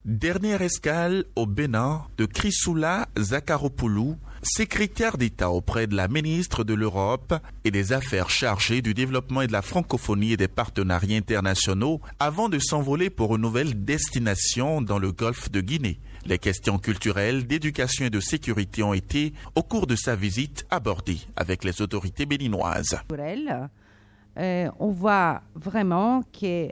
Dernière escale au Bénin de Chrysoula Zakharopoulou, secrétaire d'État auprès de la ministre de l'Europe et des Affaires chargée du développement et de la francophonie et des partenariats internationaux, avant de s'envoler pour une nouvelle destination dans le golfe de Guinée. Les questions culturelles, d'éducation et de sécurité ont été, au cours de sa visite, abordées avec les autorités béninoises. On voit vraiment que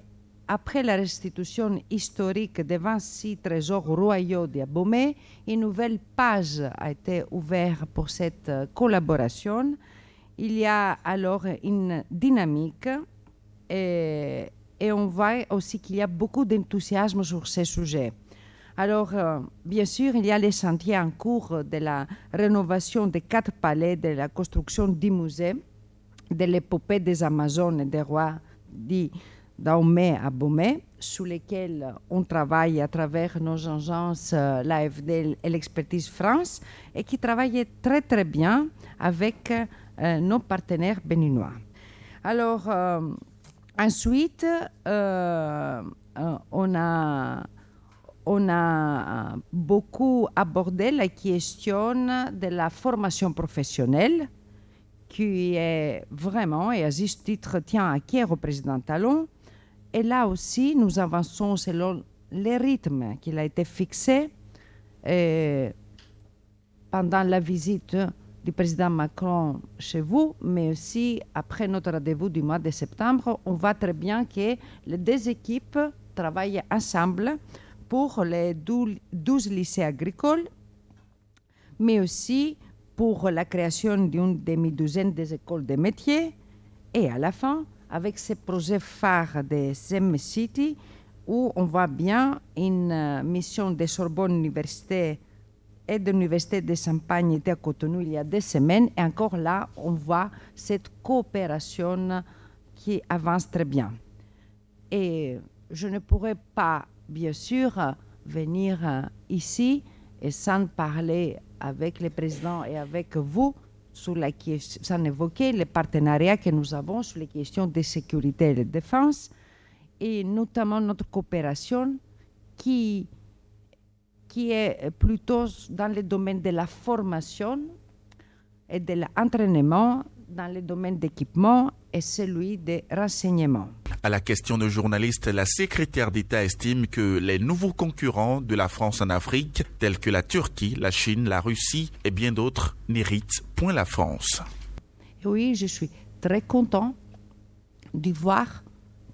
après la restitution historique des 26 trésors royaux d'Abomey, une nouvelle page a été ouverte pour cette collaboration. Il y a alors une dynamique et on voit aussi qu'il y a beaucoup d'enthousiasme sur ces sujets. Alors, bien sûr, il y a les chantiers en cours de la rénovation des 4 palais, de la construction du musée, de l'épopée des Amazones et des rois dits Dahomey à Abomey, sous lesquels on travaille à travers nos agences, l'AFD et l'Expertise France, et qui travaillent très très bien avec nos partenaires béninois. Alors, ensuite, on a beaucoup abordé la question de la formation professionnelle, qui est vraiment, et à juste titre, tient à cœur au président Talon. Et là aussi, nous avançons selon les rythmes qui a été fixé pendant la visite du président Macron chez vous, mais aussi après notre rendez-vous du mois de septembre. On voit très bien que les 2 équipes travaillent ensemble pour les 12 lycées agricoles, mais aussi pour la création d'une demi-douzaine des écoles de métiers. Et à la fin, avec ce projet phare de SEM City, où on voit bien une mission de Sorbonne Université et de l'Université de Champagne était à Cotonou il y a 2 semaines. Et encore là, on voit cette coopération qui avance très bien. Et je ne pourrais pas, bien sûr, venir ici et sans parler avec le président et avec vous sans évoquer les partenariats que nous avons sur les questions de sécurité et de défense, et notamment notre coopération qui est plutôt dans le domaine de la formation et de l'entraînement, dans le domaine d'équipement et celui des renseignements. À la question de journalistes, la secrétaire d'État estime que les nouveaux concurrents de la France en Afrique, tels que la Turquie, la Chine, la Russie et bien d'autres, n'héritent point la France. Oui, je suis très content de voir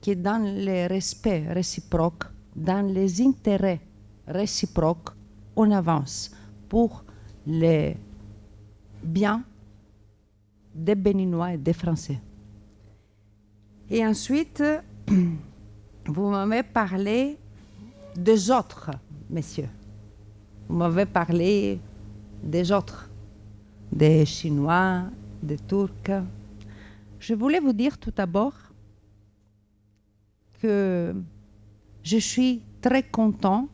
que dans le respect réciproque, dans les intérêts réciproques, on avance pour les biens des Béninois et des Français. Et ensuite, vous m'avez parlé des autres, messieurs. Vous m'avez parlé des autres, des Chinois, des Turcs. Je voulais vous dire tout d'abord que je suis très content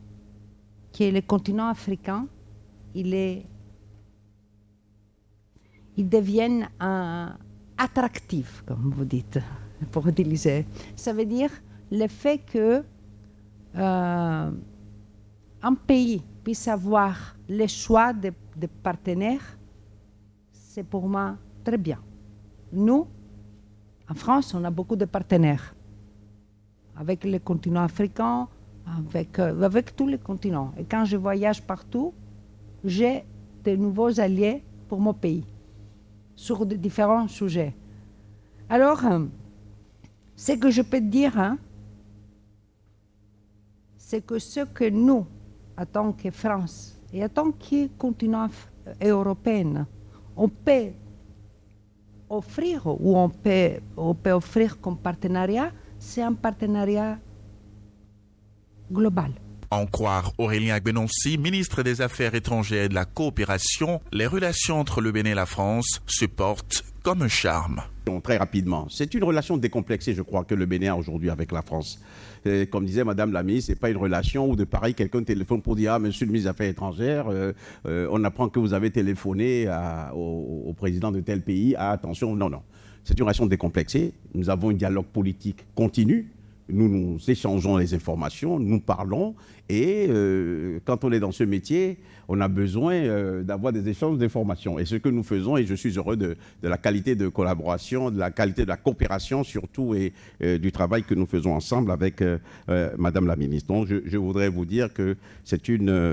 que le continent africain, il devienne attractif, comme vous dites, pour utiliser. Ça veut dire le fait que un pays puisse avoir le choix de partenaires, c'est pour moi très bien. Nous, en France, on a beaucoup de partenaires avec le continent africain, avec tous les continents. Et quand je voyage partout, j'ai de nouveaux alliés pour mon pays, sur de différents sujets. Alors, ce que je peux dire, c'est que ce que nous, en tant que France et en tant que continent européen, on peut offrir ou on peut offrir comme partenariat, c'est un partenariat global. En croire Aurélien Agbenonsi, ministre des Affaires étrangères et de la coopération, les relations entre le Bénin et la France se portent comme un charme. Très rapidement, c'est une relation décomplexée, je crois, que le Bénin a aujourd'hui avec la France. Comme disait Madame la ministre, ce n'est pas une relation où de pareil, quelqu'un téléphone pour dire « Ah, monsieur le ministre des Affaires étrangères, on apprend que vous avez téléphoné au président de tel pays. Ah, attention, non, non. C'est une relation décomplexée. Nous avons un dialogue politique continu. Nous échangeons les informations, nous parlons Et quand on est dans ce métier, on a besoin d'avoir des échanges d'informations. Et ce que nous faisons, et je suis heureux de la qualité de collaboration, de la qualité de la coopération surtout, et du travail que nous faisons ensemble avec Madame la ministre. Donc je voudrais vous dire que c'est une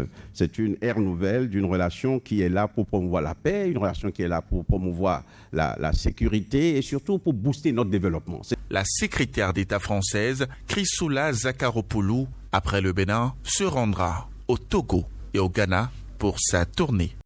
ère nouvelle d'une relation qui est là pour promouvoir la paix, une relation qui est là pour promouvoir la sécurité et surtout pour booster notre développement. La secrétaire d'État française, Chrysoula Zakharopoulou, après le Bénin, se rendra au Togo et au Ghana pour sa tournée.